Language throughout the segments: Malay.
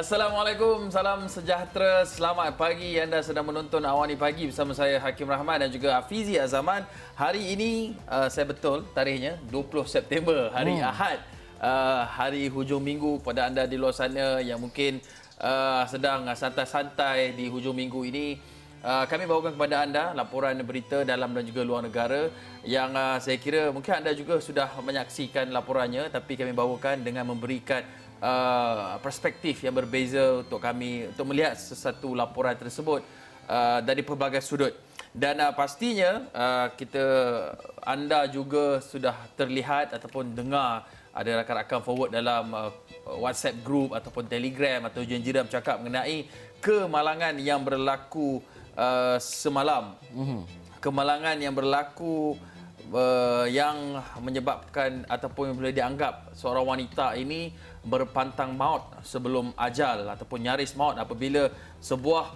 Assalamualaikum, salam sejahtera, selamat pagi. Anda sedang menonton Awani Pagi bersama saya Hakim Rahman dan juga Hafizi Azaman. Hari ini saya betul tarikhnya 20 September, hari Ahad. Hari hujung minggu kepada anda di luar sana yang mungkin sedang santai-santai di hujung minggu ini. Kami bawakan kepada anda laporan berita dalam dan juga luar negara yang saya kira mungkin anda juga sudah menyaksikan laporannya, tapi kami bawakan dengan memberikan perspektif yang berbeza untuk kami untuk melihat sesuatu laporan tersebut dari pelbagai sudut. Dan pastinya anda juga sudah terlihat ataupun dengar ada rakan-rakan forward dalam WhatsApp group ataupun Telegram atau jenjira bercakap mengenai kemalangan yang berlaku semalam. Kemalangan yang berlaku yang menyebabkan ataupun boleh dianggap seorang wanita ini berpantang maut sebelum ajal ataupun nyaris maut apabila sebuah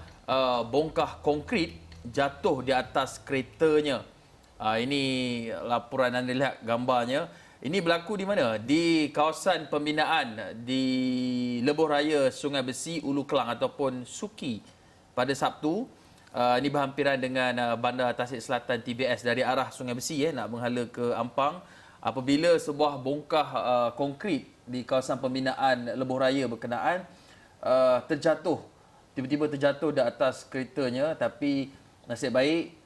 bongkah konkrit jatuh di atas keretanya. Ini laporan anda lihat gambarnya. Ini berlaku di mana? Di kawasan pembinaan di Lebuh Raya Sungai Besi, Ulu Kelang ataupun Suki pada Sabtu. Ini berhampiran dengan Bandar Tasik Selatan TBS dari arah Sungai Besi nak menghala ke Ampang. Apabila sebuah bongkah konkrit di kawasan pembinaan Lebuh Raya berkenaan terjatuh, tiba-tiba terjatuh di atas keretanya, tapi nasib baik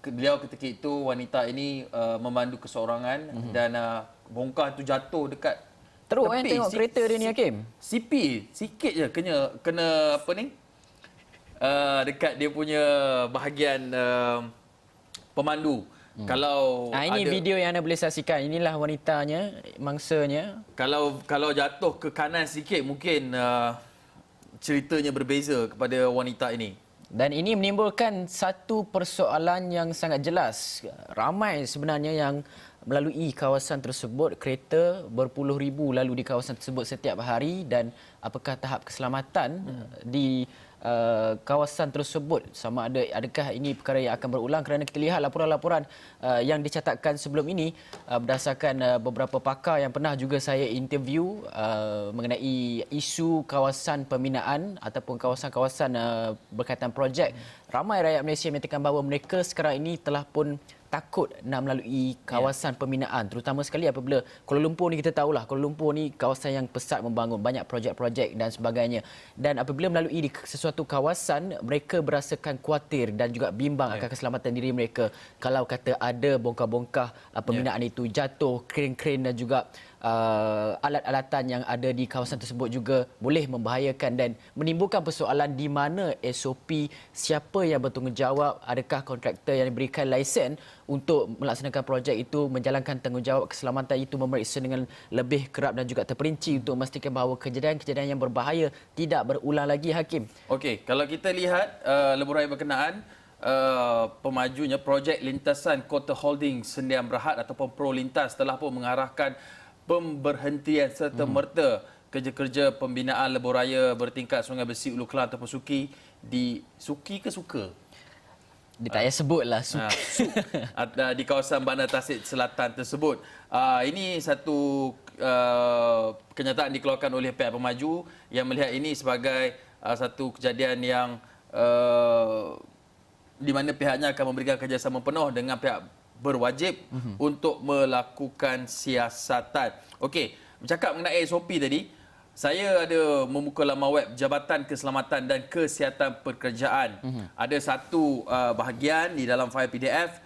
beliau ketika itu wanita ini memandu keseorangan dan bongkah itu jatuh dekat teruk tepi. Tengok kereta dia ni Hakim. Sipil sikit je kena apa ni? Dekat dia punya bahagian pemandu. Kalau ini ada, video yang anda boleh saksikan. Inilah wanitanya, mangsanya. Kalau jatuh ke kanan sikit mungkin ceritanya berbeza kepada wanita ini. Dan ini menimbulkan satu persoalan yang sangat jelas. Ramai sebenarnya yang melalui kawasan tersebut, kereta berpuluh ribu lalu di kawasan tersebut setiap hari, dan apakah tahap keselamatan di kawasan tersebut, sama adakah ini perkara yang akan berulang, kerana kita lihat laporan-laporan yang dicatatkan sebelum ini berdasarkan beberapa pakar yang pernah juga saya interview mengenai isu kawasan pembinaan ataupun kawasan-kawasan berkaitan projek. Ramai rakyat Malaysia menyatakan bahawa mereka sekarang ini telah pun takut nak melalui kawasan pembinaan, terutama sekali apabila Kuala Lumpur ni, kita tahulah Kuala Lumpur ni kawasan yang pesat membangun banyak projek-projek dan sebagainya, dan apabila melalui di sesuatu kawasan mereka berasakan khawatir dan juga bimbang akan keselamatan diri mereka kalau kata ada bongkah-bongkah pembinaan itu jatuh, kren-kren dan juga alat-alatan yang ada di kawasan tersebut juga boleh membahayakan dan menimbulkan persoalan di mana SOP, siapa yang bertanggungjawab, adakah kontraktor yang diberikan lesen untuk melaksanakan projek itu menjalankan tanggungjawab keselamatan itu, memeriksa dengan lebih kerap dan juga terperinci untuk memastikan bahawa kejadian-kejadian yang berbahaya tidak berulang lagi, Hakim. Okey, kalau kita lihat lebuh raya berkenaan, pemajunya projek lintasan Kota Holding Sendian Berhad ataupun Pro Lintas telah pun mengarahkan pemberhentian serta-merta kerja-kerja pembinaan lebuh raya bertingkat Sungai Besi, Ulu Kelang ataupun Suki di Suki ke Suka? Dia tak payah sebutlah. Di kawasan Bandar Tasik Selatan tersebut. Ini satu kenyataan dikeluarkan oleh pihak pemaju yang melihat ini sebagai satu kejadian yang di mana pihaknya akan memberikan kerjasama penuh dengan pihak berwajib untuk melakukan siasatan. Okey, bercakap mengenai SOP tadi, saya ada membuka laman web Jabatan Keselamatan dan Kesihatan Pekerjaan. Ada satu bahagian di dalam fail PDF,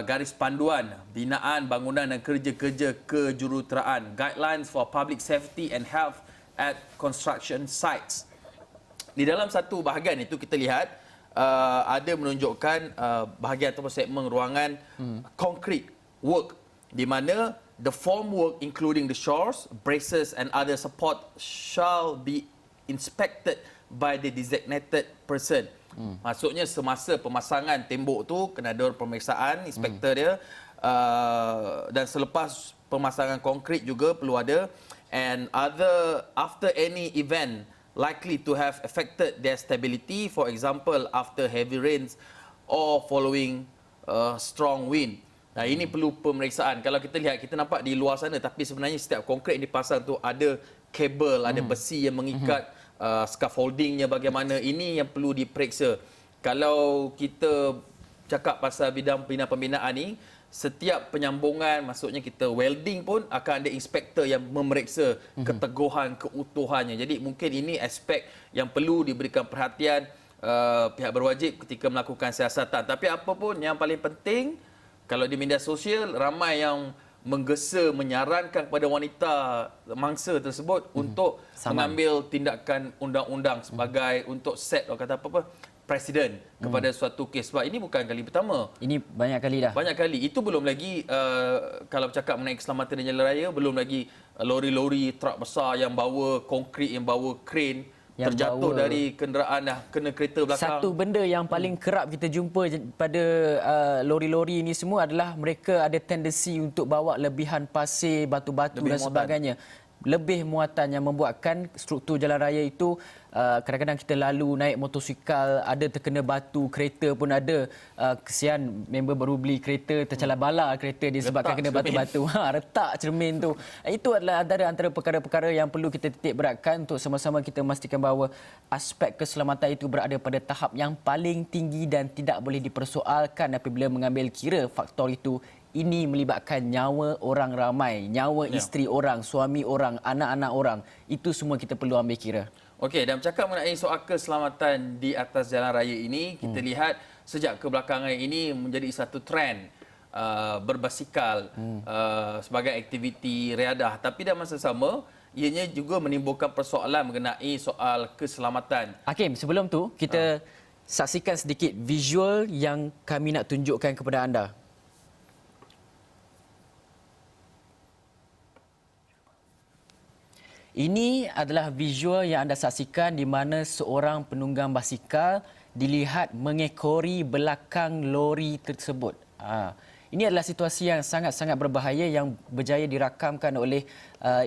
garis panduan binaan bangunan dan kerja-kerja kejuruteraan, Guidelines for Public Safety and Health at Construction Sites. Di dalam satu bahagian itu kita lihat ada menunjukkan bahagian ataupun segmen ruangan concrete work, di mana the formwork including the shores, braces and other support shall be inspected by the designated person. Maksudnya semasa pemasangan tembok tu kena ada pemeriksaan inspektor dia, dan selepas pemasangan konkrit juga perlu ada, and after any event likely to have affected their stability, for example after heavy rains or following strong wind. Nah, ini perlu pemeriksaan. Kalau kita lihat, kita nampak di luar sana, tapi sebenarnya setiap konkrit yang dipasang tu ada kabel, ada besi yang mengikat scaffoldingnya bagaimana, ini yang perlu diperiksa. Kalau kita cakap pasal bidang pembinaan ni, setiap penyambungan, maksudnya kita welding pun akan ada inspektor yang memeriksa keteguhan, keutuhannya. Jadi mungkin ini aspek yang perlu diberikan perhatian pihak berwajib ketika melakukan siasatan. Tapi apa pun yang paling penting, kalau di media sosial ramai yang menggesa, menyarankan kepada wanita mangsa tersebut untuk mengambil tindakan undang-undang sebagai untuk set, orang kata apa presiden kepada suatu kes. Sebab ini bukan kali pertama. Ini banyak kali dah. Banyak kali. Itu belum lagi kalau bercakap mengenai keselamatan di jalan raya, belum lagi lori-lori, truk besar yang bawa konkrit, yang bawa crane yang terjatuh dari kenderaan dah kena kereta belakang. Satu benda yang paling kerap kita jumpa pada lori-lori ini semua adalah mereka ada tendensi untuk bawa lebihan pasir, batu-batu dan sebagainya. Lebih muatan yang membuatkan struktur jalan raya itu kadang-kadang kita lalu naik motosikal, ada terkena batu, kereta pun ada. Kesian member baru beli kereta, tercalar bala kereta disebabkan kena batu-batu. Retak cermin tu. Itu adalah antara perkara-perkara yang perlu kita titik beratkan untuk sama-sama kita memastikan bahawa aspek keselamatan itu berada pada tahap yang paling tinggi dan tidak boleh dipersoalkan apabila mengambil kira faktor itu. Ini melibatkan nyawa orang ramai, nyawa isteri orang, suami orang, anak-anak orang. Itu semua kita perlu ambil kira. Okey, dan bercakap mengenai soal keselamatan di atas jalan raya ini, kita lihat sejak kebelakangan ini menjadi satu trend berbasikal sebagai aktiviti riadah. Tapi dalam masa sama, ianya juga menimbulkan persoalan mengenai soal keselamatan. Hakim, sebelum tu kita saksikan sedikit visual yang kami nak tunjukkan kepada anda. Ini adalah visual yang anda saksikan di mana seorang penunggang basikal dilihat mengekori belakang lori tersebut. Ini adalah situasi yang sangat-sangat berbahaya yang berjaya dirakamkan oleh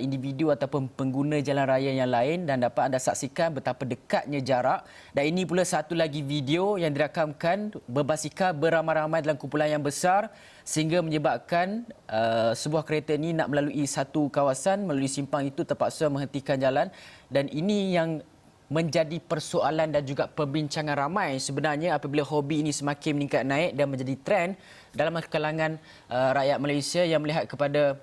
individu ataupun pengguna jalan raya yang lain dan dapat anda saksikan betapa dekatnya jarak. Dan ini pula satu lagi video yang dirakamkan berbasikal beramai-ramai dalam kumpulan yang besar sehingga menyebabkan sebuah kereta ini nak melalui satu kawasan, melalui simpang itu terpaksa menghentikan jalan. Dan ini yang menjadi persoalan dan juga perbincangan ramai sebenarnya apabila hobi ini semakin meningkat naik dan menjadi trend dalam kalangan rakyat Malaysia yang melihat kepada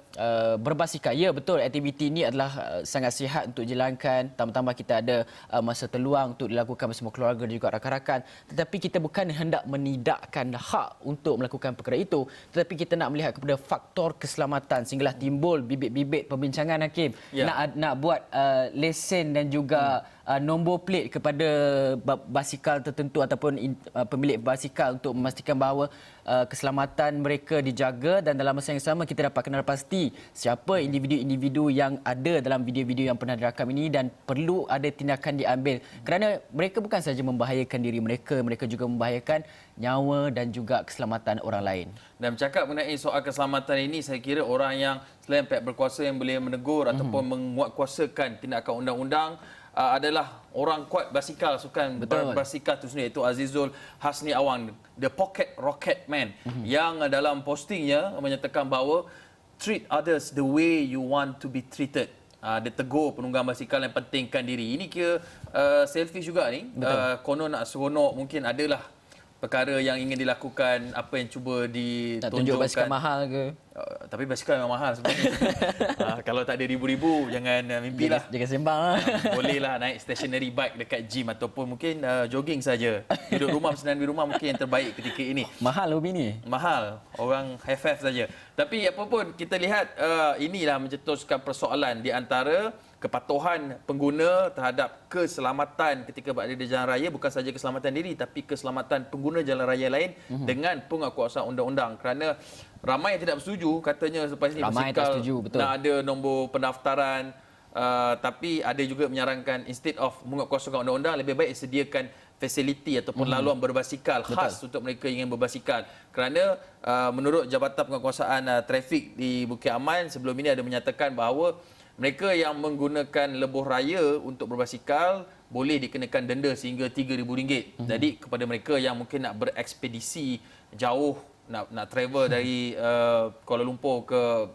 berbasikal. Ya, betul, aktiviti ini adalah sangat sihat untuk dijalankan. Tambah-tambah kita ada masa terluang untuk dilakukan bersama keluarga dan juga rakan-rakan. Tetapi kita bukan hendak menidakkan hak untuk melakukan perkara itu. Tetapi kita nak melihat kepada faktor keselamatan sehinggalah timbul bibit-bibit perbincangan, Hakim. Ya. Nak buat lesen dan juga nombor plate kepada basikal tertentu ataupun pemilik basikal untuk memastikan bahawa keselamatan mereka dijaga dan dalam masa yang sama kita dapat kenal pasti siapa individu-individu yang ada dalam video-video yang pernah direkam ini dan perlu ada tindakan diambil kerana mereka bukan sahaja membahayakan diri mereka, mereka juga membahayakan nyawa dan juga keselamatan orang lain. Dan bercakap mengenai soal keselamatan ini, saya kira orang yang selain pihak berkuasa yang boleh menegur ataupun menguatkuasakan tindakan undang-undang adalah orang kuat basikal, sukan berbasikal itu sendiri, iaitu Azizul Hasni Awang, the pocket rocket man, yang dalam postingnya menyatakan bahawa treat others the way you want to be treated. Dia tegur penunggang basikal yang pentingkan diri. Ini kira selfish juga ni. Konon nak seronok, mungkin adalah perkara yang ingin dilakukan, apa yang cuba ditunjukkan. Tak tunjuk basikal mahal ke? Tapi basikal memang mahal sebenarnya. Kalau tak ada ribu-ribu, jangan mimpilah. Jangan sembang lah. Bolehlah naik stationary bike dekat gym ataupun mungkin jogging saja. Duduk rumah, bersenam di rumah mungkin yang terbaik ketika ini. Mahal hobi ni? Mahal. Orang have saja. Tapi apa pun, kita lihat inilah mencetuskan persoalan di antara kepatuhan pengguna terhadap keselamatan ketika berada di jalan raya, bukan sahaja keselamatan diri tapi keselamatan pengguna jalan raya lain dengan penguatkuasaan undang-undang. Kerana ramai yang tidak bersetuju, katanya selepas ini basikal nak ada nombor pendaftaran, tapi ada juga menyarankan instead of menguatkuasakan undang-undang, lebih baik sediakan fasiliti ataupun laluan berbasikal khas untuk mereka yang ingin berbasikal. Kerana menurut Jabatan Penguatkuasaan Trafik di Bukit Aman sebelum ini ada menyatakan bahawa mereka yang menggunakan lebuh raya untuk berbasikal boleh dikenakan denda sehingga RM3,000. Jadi kepada mereka yang mungkin nak berekspedisi jauh, nak travel dari Kuala Lumpur ke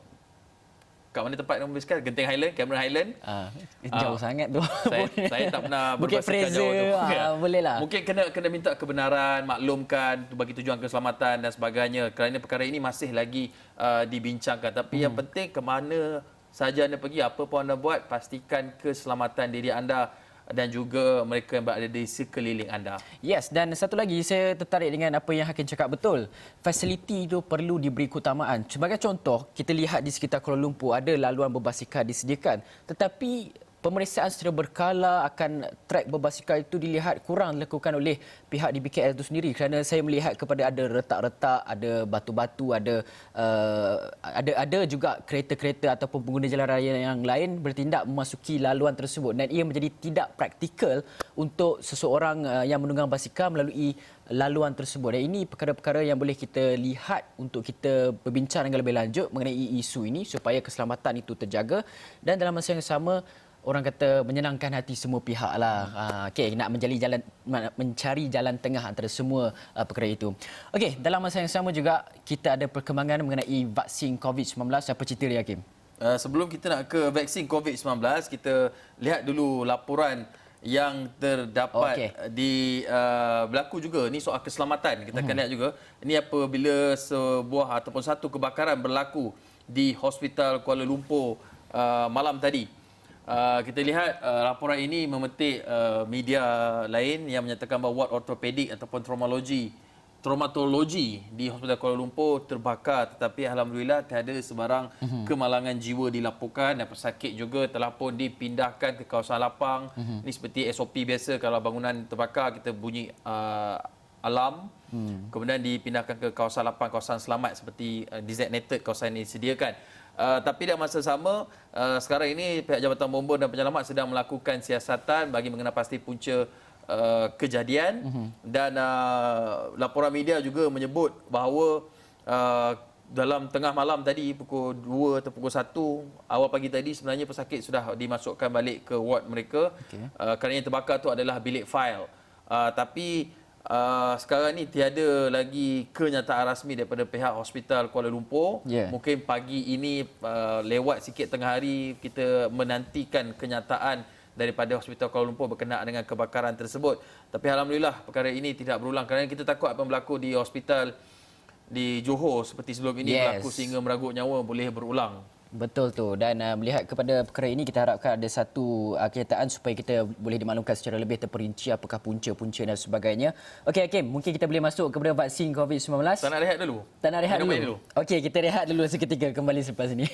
kat mana tempat yang berbasikal? Genting Highland, Cameron Highland. Jauh sangat tu. Saya tak pernah Bukit berbasikal Fraser, jauh tu. boleh lah. Mungkin kena minta kebenaran, maklumkan bagi tujuan keselamatan dan sebagainya. Kerana perkara ini masih lagi dibincangkan. Tapi yang penting ke mana saja anda pergi, apa pun anda buat, pastikan keselamatan diri anda dan juga mereka yang berada di sekeliling anda. Yes, dan satu lagi saya tertarik dengan apa yang Hakim cakap betul. Fasiliti itu perlu diberi keutamaan. Sebagai contoh, kita lihat di sekitar Kuala Lumpur ada laluan berbasikal disediakan. Tetapi pemeriksaan secara berkala akan trek berbasikal itu dilihat kurang dilakukan oleh pihak di BKL itu sendiri kerana saya melihat kepada ada retak-retak, ada batu-batu, ada juga kereta-kereta ataupun pengguna jalan raya yang lain bertindak memasuki laluan tersebut dan ia menjadi tidak praktikal untuk seseorang yang menunggang basikal melalui laluan tersebut. Dan ini perkara-perkara yang boleh kita lihat untuk kita berbincang dengan lebih lanjut mengenai isu ini supaya keselamatan itu terjaga dan dalam masa yang sama orang kata menyenangkan hati semua pihak lah. Okey, nak mencari jalan tengah antara semua perkara itu. Okey, dalam masa yang sama juga kita ada perkembangan mengenai vaksin COVID-19. Apa cerita dia, Hakim? Sebelum kita nak ke vaksin COVID-19, kita lihat dulu laporan yang terdapat berlaku juga. Ini soal keselamatan. Kita akan lihat juga. Ini apabila sebuah ataupun satu kebakaran berlaku di Hospital Kuala Lumpur malam tadi. Kita lihat laporan ini memetik media lain yang menyatakan bahawa ward ortopedik ataupun traumatologi di Hospital Kuala Lumpur terbakar, tetapi alhamdulillah tiada sebarang kemalangan jiwa dilaporkan dan pesakit juga telah pun dipindahkan ke kawasan lapang. Ini seperti SOP biasa, kalau bangunan terbakar kita bunyi alarm, kemudian dipindahkan ke kawasan lapang, kawasan selamat seperti designated kawasan ini disediakan. Tapi dalam masa sama, sekarang ini pihak Jabatan Bomba dan Penyelamat sedang melakukan siasatan bagi mengenal pasti punca kejadian dan laporan media juga menyebut bahawa dalam tengah malam tadi pukul 2 atau pukul 1 awal pagi tadi sebenarnya pesakit sudah dimasukkan balik ke ward mereka. Kerana yang terbakar itu adalah bilik fail. Tapi sekarang ni tiada lagi kenyataan rasmi daripada pihak Hospital Kuala Lumpur. Mungkin pagi ini lewat sikit tengah hari kita menantikan kenyataan daripada Hospital Kuala Lumpur berkenaan dengan kebakaran tersebut. Tapi alhamdulillah perkara ini tidak berulang kerana kita takut apa yang berlaku di hospital di Johor seperti sebelum ini berlaku sehingga meragut nyawa boleh berulang. Betul tu, dan melihat kepada perkara ini kita harapkan ada satu kenyataan supaya kita boleh dimaklumkan secara lebih terperinci apakah punca-punca dan sebagainya. Okey Hakim, mungkin kita boleh masuk kepada vaksin COVID-19. Tak nak rehat dulu? Tak nak rehat dulu? Okey, kita rehat dulu seketika, kembali selepas ini.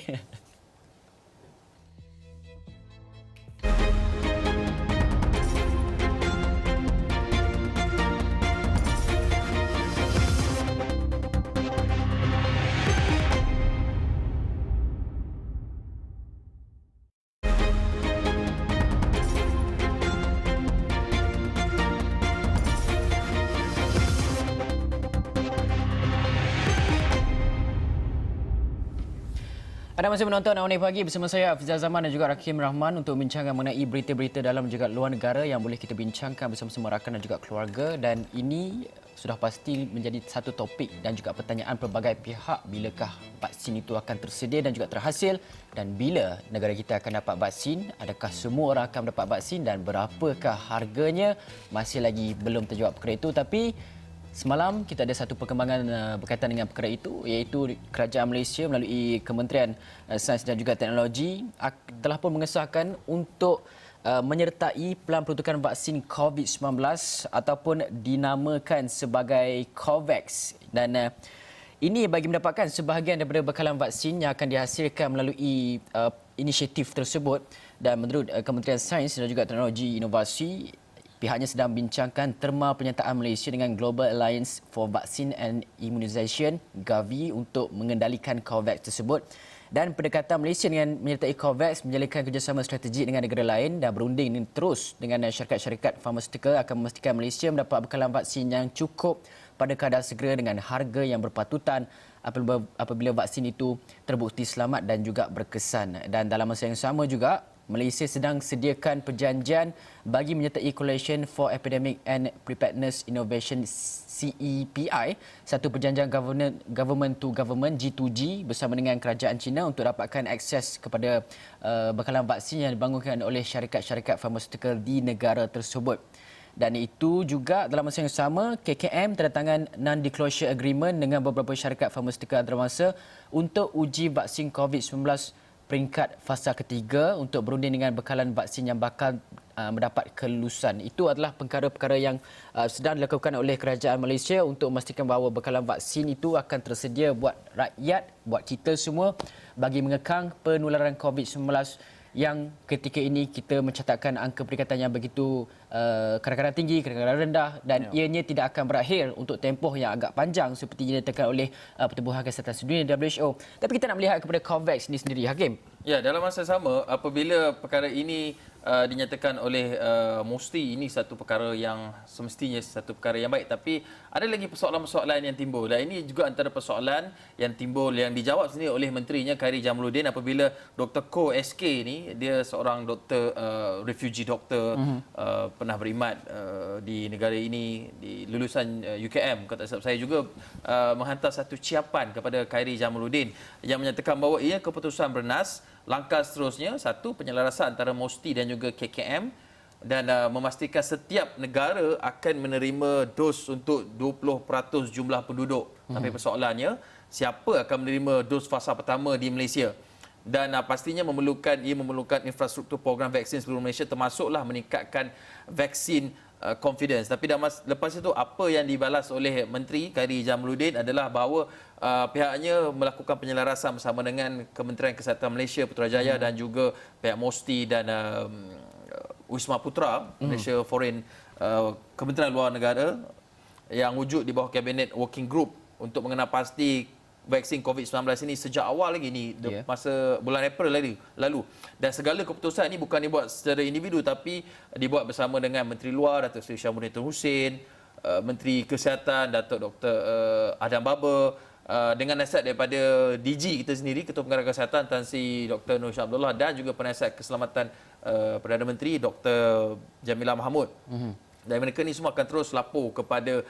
Anda masih menonton Awani Pagi bersama saya Hafizah Zaman dan juga Hakim Rahman untuk membincangkan mengenai berita-berita dalam juga luar negara yang boleh kita bincangkan bersama-sama rakan dan juga keluarga, dan ini sudah pasti menjadi satu topik dan juga pertanyaan pelbagai pihak, bilakah vaksin itu akan tersedia dan juga terhasil, dan bila negara kita akan dapat vaksin, adakah semua orang akan dapat vaksin dan berapakah harganya. Masih lagi belum terjawab perkara itu, tapi semalam kita ada satu perkembangan berkaitan dengan perkara itu, iaitu Kerajaan Malaysia melalui Kementerian Sains dan juga Teknologi telah pun mengesahkan untuk menyertai pelan peruntukan vaksin COVID-19 ataupun dinamakan sebagai COVAX, dan ini bagi mendapatkan sebahagian daripada bekalan vaksin yang akan dihasilkan melalui inisiatif tersebut. Dan menurut Kementerian Sains dan juga Teknologi Inovasi, pihaknya sedang membincangkan terma penyertaan Malaysia dengan Global Alliance for Vaccine and Immunisation (Gavi) untuk mengendalikan COVAX tersebut. Dan pendekatan Malaysia dengan menyertai COVAX menjalinkan kerjasama strategik dengan negara lain dan berunding terus dengan syarikat-syarikat farmaseutical akan memastikan Malaysia mendapat bekalan vaksin yang cukup pada kadar segera dengan harga yang berpatutan apabila vaksin itu terbukti selamat dan juga berkesan. Dan dalam masa yang sama juga, Malaysia sedang sediakan perjanjian bagi menyertai Coalition for Epidemic and Preparedness Innovation CEPI, satu perjanjian government to government G2G bersama dengan kerajaan China untuk dapatkan akses kepada bekalan vaksin yang dibangunkan oleh syarikat-syarikat farmaceutical di negara tersebut. Dan itu juga dalam masa yang sama, KKM terdatangan non-disclosure agreement dengan beberapa syarikat farmaceutical antarabangsa untuk uji vaksin COVID-19 peringkat fasa ketiga untuk berunding dengan bekalan vaksin yang bakal mendapat kelulusan. Itu adalah perkara-perkara yang sedang dilakukan oleh kerajaan Malaysia untuk memastikan bahawa bekalan vaksin itu akan tersedia buat rakyat, buat kita semua bagi mengekang penularan COVID-19 yang ketika ini kita mencatatkan angka peningkatan yang begitu kadang-kadang tinggi, kadang-kadang rendah dan ianya tidak akan berakhir untuk tempoh yang agak panjang seperti dinyatakan oleh Pertubuhan Kesihatan Sedunia WHO. Tapi kita nak melihat kepada COVAX ini sendiri, Hakim. Ya, dalam masa sama, apabila perkara ini dinyatakan oleh MOSTI, ini satu perkara yang semestinya satu perkara yang baik, tapi ada lagi persoalan-persoalan yang timbul dan ini juga antara persoalan yang timbul yang dijawab sendiri oleh menterinya Khairy Jamaluddin apabila Dr. Koh SK ni, dia seorang doktor refugee doktor pernah berkhidmat di negara ini di lulusan UKM, kata saya juga menghantar satu ciapan kepada Khairy Jamaluddin yang menyatakan bahawa ia keputusan bernas. Langkah seterusnya, satu, penyelarasan antara MOSTI dan juga KKM dan memastikan setiap negara akan menerima dos untuk 20% jumlah penduduk. Tapi persoalannya, siapa akan menerima dos fasa pertama di Malaysia? Dan pastinya ia memerlukan infrastruktur program vaksin seluruh Malaysia termasuklah meningkatkan vaksin confidence. Tapi lepas itu apa yang dibalas oleh Menteri Khairy Jamaluddin adalah bahawa pihaknya melakukan penyelarasan bersama dengan Kementerian Kesihatan Malaysia Putrajaya dan juga pihak MOSTI dan Wisma Putra Malaysia Foreign Kementerian Luar Negara yang wujud di bawah Kabinet Working Group untuk mengenal pasti vaksin COVID-19 ini sejak awal lagi ni masa bulan April lalu dan segala keputusan ini bukan dibuat secara individu tapi dibuat bersama dengan Menteri Luar Datuk Seri Syamruddin Hussein, Menteri Kesihatan Datuk Dr. Adam Baba dengan nasihat daripada DG kita sendiri, Ketua Pengarah Kesihatan Tan Sri Dr. Nur Shah Abdullah dan juga penasihat keselamatan Perdana Menteri Dr. Jamilah Mahmud. Dan mereka ni semua akan terus lapor kepada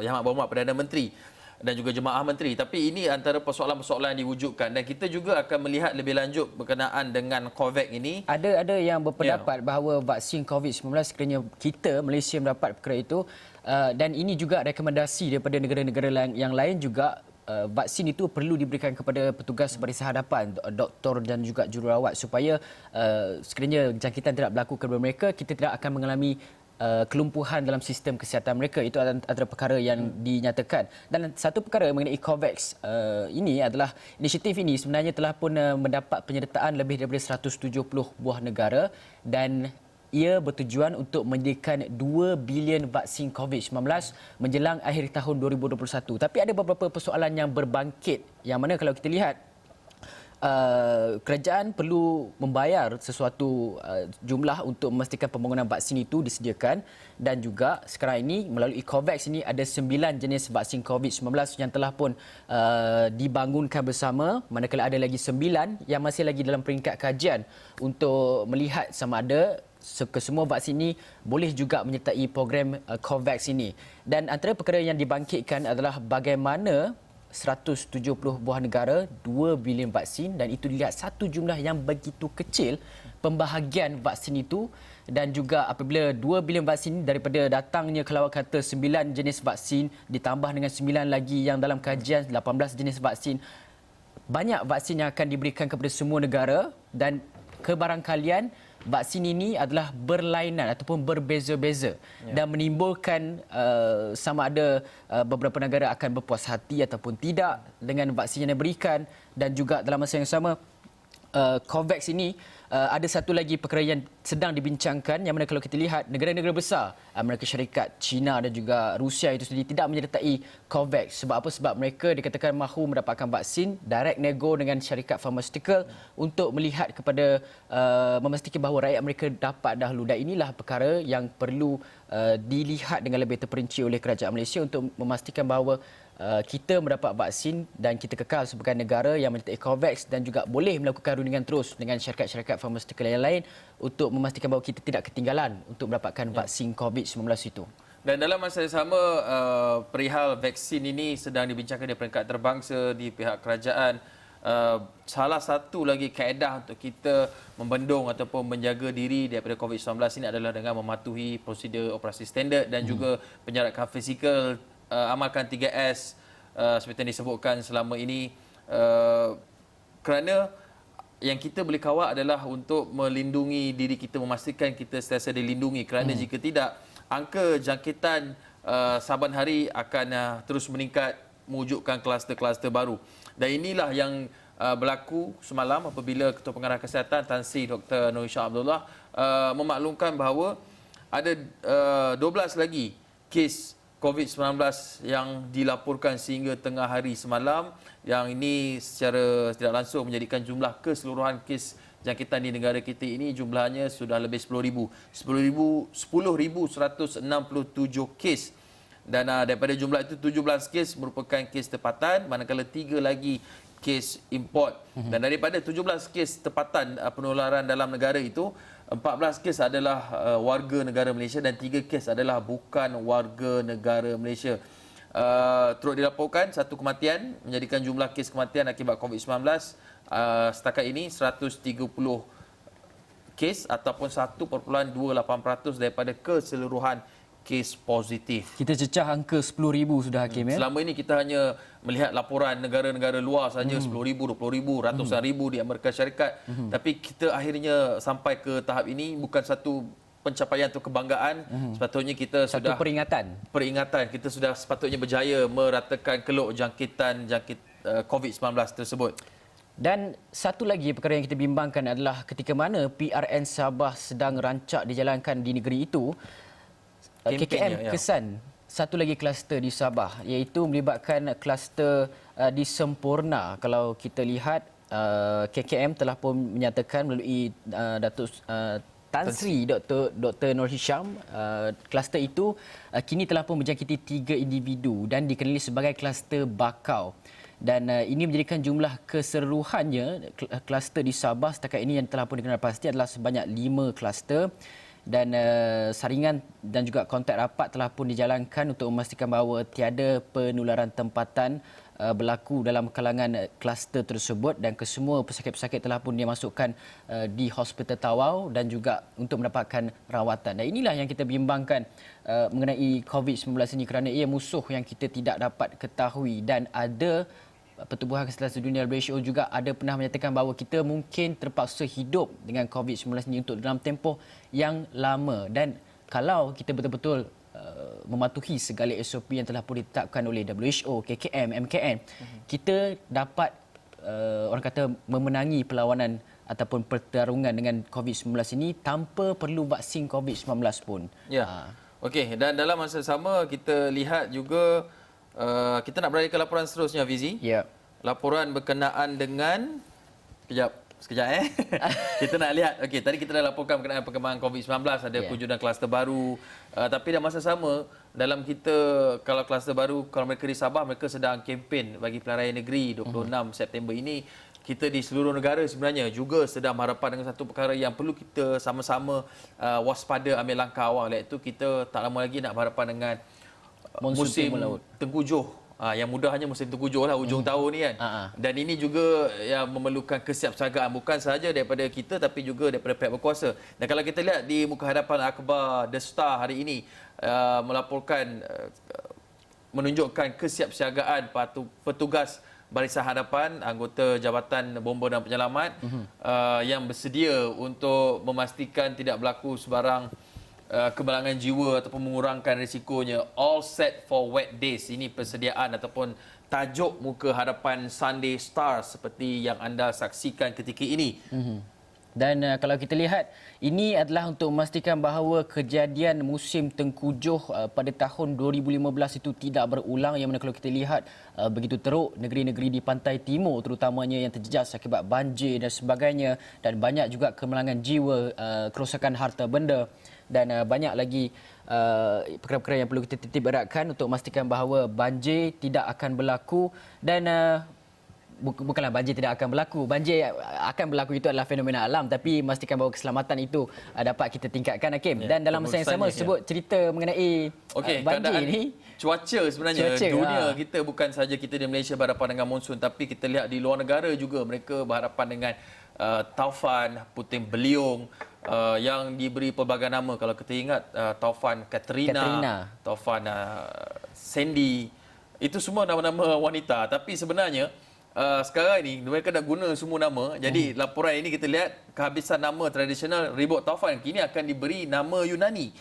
Yang Amat Berhormat Perdana Menteri dan juga jemaah menteri. Tapi ini antara persoalan-persoalan yang diwujudkan dan kita juga akan melihat lebih lanjut berkenaan dengan COVAX ini. Ada yang berpendapat bahawa vaksin COVID-19 sekiranya kita Malaysia mendapat perkara itu dan ini juga rekomendasi daripada negara-negara yang lain juga vaksin itu perlu diberikan kepada petugas baris hadapan, doktor dan juga jururawat supaya sekiranya jangkitan tidak berlaku kepada mereka, kita tidak akan mengalami kelumpuhan dalam sistem kesihatan mereka. Itu antara perkara yang dinyatakan. Dan satu perkara mengenai COVAX ini adalah inisiatif ini sebenarnya telah pun mendapat penyertaan lebih daripada 170 buah negara dan ia bertujuan untuk menyediakan 2 bilion vaksin COVID-19 menjelang akhir tahun 2021. Tapi ada beberapa persoalan yang berbangkit yang mana kalau kita lihat kerajaan perlu membayar sesuatu jumlah untuk memastikan pembangunan vaksin itu disediakan dan juga sekarang ini melalui COVAX ini ada 9 jenis vaksin COVID-19 yang telah pun dibangunkan bersama, manakala ada lagi 9 yang masih lagi dalam peringkat kajian untuk melihat sama ada kesemua vaksin ini boleh juga menyertai program COVAX ini. Dan antara perkara yang dibangkitkan adalah bagaimana 170 buah negara, 2 bilion vaksin dan itu dilihat satu jumlah yang begitu kecil pembahagian vaksin itu dan juga apabila 2 bilion vaksin daripada datangnya kalau kata 9 jenis vaksin ditambah dengan 9 lagi yang dalam kajian 18 jenis vaksin, banyak vaksin yang akan diberikan kepada semua negara dan kebarangkalian vaksin ini adalah berlainan ataupun berbeza-beza dan menimbulkan sama ada beberapa negara akan berpuas hati ataupun tidak dengan vaksin yang diberikan dan juga dalam masa yang sama COVAX ini ada satu lagi perkara yang sedang dibincangkan yang mana kalau kita lihat negara-negara besar Amerika Syarikat, China dan juga Rusia itu sendiri tidak menyertai COVAX. Sebab apa? Sebab mereka dikatakan mahu mendapatkan vaksin direct nego dengan syarikat farmaceutical untuk melihat kepada memastikan bahawa rakyat mereka dapat dahulu dan inilah perkara yang perlu dilihat dengan lebih terperinci oleh kerajaan Malaysia untuk memastikan bahawa kita mendapat vaksin dan kita kekal sebagai negara yang menyertai COVAX dan juga boleh melakukan rundingan terus dengan syarikat-syarikat farmasetikal yang lain untuk memastikan bahawa kita tidak ketinggalan untuk mendapatkan vaksin COVID-19 itu. Dan dalam masa yang sama, perihal vaksin ini sedang dibincangkan di peringkat terbangsa di pihak kerajaan. Salah satu lagi kaedah untuk kita membendung ataupun menjaga diri daripada COVID-19 ini adalah dengan mematuhi prosedur operasi standard dan juga penjarakan fizikal, amalkan 3S seperti yang disebutkan selama ini, kerana yang kita boleh kawal adalah untuk melindungi diri kita, memastikan kita sentiasa dilindungi, kerana jika tidak, angka jangkitan saban hari akan terus meningkat, mewujudkan kluster-kluster baru. Dan inilah yang berlaku semalam apabila Ketua Pengarah Kesihatan Tan Sri Dr. Noor Hisham Abdullah memaklumkan bahawa ada 12 lagi kes COVID-19 yang dilaporkan sehingga tengah hari semalam, yang ini secara tidak langsung menjadikan jumlah keseluruhan kes jangkitan di negara kita ini jumlahnya sudah lebih 10,000. 10,167 kes. Dan daripada jumlah itu 17 kes merupakan kes tempatan, manakala 3 lagi kes import. Dan daripada 17 kes tempatan penularan dalam negara itu, 14 kes adalah warga negara Malaysia dan 3 kes adalah bukan warga negara Malaysia. Turut dilaporkan satu kematian, menjadikan jumlah kes kematian akibat COVID-19 setakat ini 130 kes ataupun 1.28% daripada keseluruhan kes positif. Kita cecah angka 10,000 sudah, Hakim. Selama ini kita hanya melihat laporan negara-negara luar saja, 10,000, 20,000, ratusan ribu di Amerika Syarikat. Tapi kita akhirnya sampai ke tahap ini bukan satu pencapaian atau kebanggaan. Sepatutnya kita sudah peringatan. Kita sudah sepatutnya berjaya meratakan keluk jangkit COVID-19 tersebut. Dan satu lagi perkara yang kita bimbangkan adalah ketika mana PRN Sabah sedang rancak dijalankan di negeri itu, KKM kesan satu lagi kluster di Sabah, iaitu melibatkan kluster di Semporna. Kalau kita lihat, KKM telah pun menyatakan melalui Datuk Tan Sri Dr. Noor Hisham, kluster itu kini telah pun menjangkiti 3 individu dan dikenali sebagai kluster bakau. Dan ini menjadikan jumlah keseluruhannya kluster di Sabah setakat ini yang telah pun dikenal pasti adalah sebanyak 5 kluster. Dan saringan dan juga kontak rapat telah pun dijalankan untuk memastikan bahawa tiada penularan tempatan berlaku dalam kalangan kluster tersebut, dan kesemua pesakit-pesakit telah pun dimasukkan di Hospital Tawau dan juga untuk mendapatkan rawatan. Dan inilah yang kita bimbangkan mengenai COVID-19 ini, kerana ia musuh yang kita tidak dapat ketahui. Dan ada Pertubuhan Kesihatan Dunia WHO juga ada pernah menyatakan bahawa kita mungkin terpaksa hidup dengan COVID-19 ini untuk dalam tempoh yang lama. Dan kalau kita betul-betul mematuhi segala SOP yang telah pun ditetapkan oleh WHO, KKM, MKN, kita dapat orang kata memenangi perlawanan ataupun pertarungan dengan COVID-19 ini tanpa perlu vaksin COVID-19 pun. Ya. Okey, dan dalam masa sama kita lihat juga kita nak beralih ke laporan seterusnya, Fizi. Ya. Laporan berkenaan dengan sekejap. Kita nak lihat. Okey, tadi kita dah laporkan berkenaan perkembangan COVID-19, ada kewujudan kluster baru. Tapi dalam masa sama, dalam kita kalau kluster baru, kalau mereka di Sabah, mereka sedang kempen bagi pilihan raya negeri 26 September ini. Kita di seluruh negara sebenarnya juga sedang berhadapan dengan satu perkara yang perlu kita sama-sama waspada, ambil langkah awal, iaitu kita tak lama lagi nak berhadapan dengan musim tengkujuh. Yang mudahnya musim tengkujuh lah, hujung tahun ni kan. Dan ini juga yang memerlukan kesiapsiagaan bukan sahaja daripada kita tapi juga daripada pihak berkuasa. Dan kalau kita lihat di muka hadapan akhbar The Star hari ini melaporkan, menunjukkan kesiapsiagaan petugas barisan hadapan, anggota Jabatan Bomba dan Penyelamat yang bersedia untuk memastikan tidak berlaku sebarang kemalangan jiwa ataupun mengurangkan risikonya. All set for wet days. Ini persediaan ataupun tajuk muka hadapan Sunday Star seperti yang anda saksikan ketika ini. Dan kalau kita lihat, ini adalah untuk memastikan bahawa kejadian musim tengkujuh pada tahun 2015 itu tidak berulang, yang mana kalau kita lihat begitu teruk negeri-negeri di pantai timur terutamanya yang terjejas akibat banjir dan sebagainya, dan banyak juga kemalangan jiwa, kerosakan harta benda. dan banyak lagi perkara-perkara yang perlu kita titik beratkan untuk memastikan bahawa banjir tidak akan berlaku dan bukanlah banjir tidak akan berlaku. Banjir akan berlaku, itu adalah fenomena alam, tapi memastikan bahawa keselamatan itu dapat kita tingkatkan, Hakim. Dan dalam masa yang sama sebut cerita mengenai banjir ni. Cuaca sebenarnya dunia kita bukan saja kita di Malaysia berhadapan dengan monsun, tapi kita lihat di luar negara juga mereka berhadapan dengan taufan, puting beliung yang diberi pelbagai nama. Kalau kita ingat taufan Katrina. Taufan Sandy, itu semua nama-nama wanita, tapi sebenarnya sekarang ini mereka dah guna semua nama. Jadi laporan ini kita lihat kehabisan nama tradisional ribut taufan kini akan diberi nama Yunani.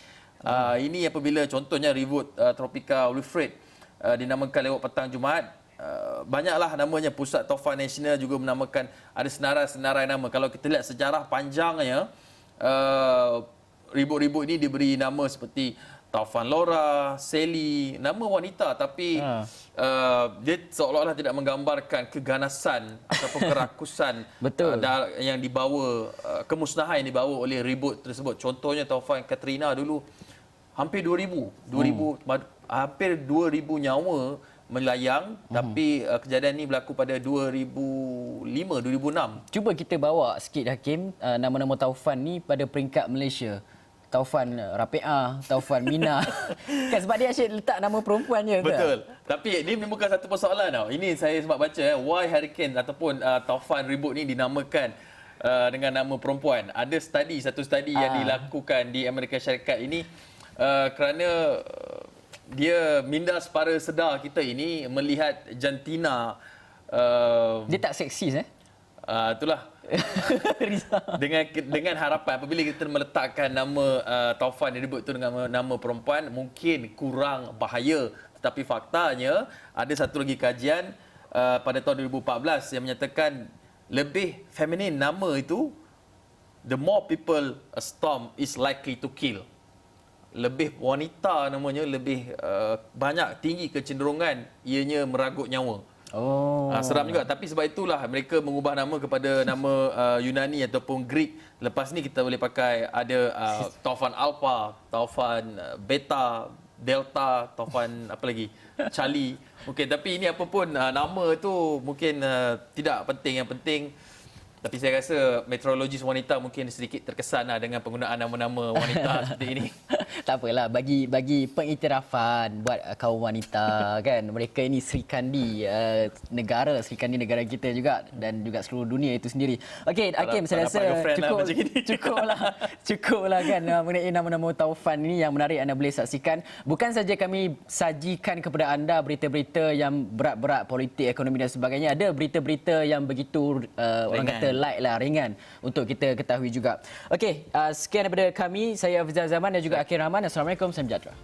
Ini apabila contohnya ribut tropika Wilfred dinamakan lewat petang Jumaat. Banyaklah namanya. Pusat Taufan Nasional juga menamakan, ada senarai-senarai nama. Kalau kita lihat sejarah panjangnya, ribut-ribut ini diberi nama seperti Taufan Laura, Sally, nama wanita, tapi dia seolah-olah tidak menggambarkan keganasan ataupun kerakusan yang dibawa, kemusnahan yang dibawa oleh ribut tersebut. Contohnya Taufan Katrina dulu hampir 2,000 hampir 2,000 nyawa melayang, tapi kejadian ini berlaku pada 2005, 2006. Cuba kita bawa sikit, Hakim, nama-nama taufan ni pada peringkat Malaysia. Taufan Rapi'ah, Taufan Mina. Kan sebab dia asyik letak nama perempuan je. Betul. Tapi ini bukan satu persoalan tau. Ini saya sebab baca why hurricane ataupun taufan ribut ni dinamakan dengan nama perempuan. Ada satu studi yang dilakukan di Amerika Syarikat ini kerana dia minda separa sedar kita ini melihat jantina. Dia tak seksis Itulah. dengan harapan apabila kita meletakkan nama taufan yang disebut itu dengan nama perempuan mungkin kurang bahaya, tetapi faktanya ada satu lagi kajian pada tahun 2014 yang menyatakan lebih feminin nama itu, the more people a storm is likely to kill. Lebih wanita namanya, lebih banyak tinggi kecenderungan ianya meragut nyawa. Seram juga. Tapi sebab itulah mereka mengubah nama kepada nama Yunani ataupun Greek. Lepas ni kita boleh pakai ada taufan Alpha, taufan Beta, Delta, taufan apa lagi, Charlie. Okey, tapi ini apa pun nama tu mungkin tidak penting. Yang penting, tapi saya rasa meteorologis wanita mungkin sedikit terkesan dengan penggunaan nama-nama wanita seperti ini. Tak apalah, bagi pengiktirafan buat kaum wanita kan. Mereka ini Sri Kandi negara kita juga dan juga seluruh dunia itu sendiri. Okey, Hakim, saya rasa cukuplah kan mengenai nama-nama taufan ini yang menarik anda boleh saksikan. Bukan saja kami sajikan kepada anda berita-berita yang berat-berat, politik, ekonomi dan sebagainya. Ada berita-berita yang begitu orang kata light lah, ringan untuk kita ketahui juga. Okey, sekian daripada kami. Saya Afizal Zaman dan juga Akhil Rahman. Assalamualaikum, salam sejahtera.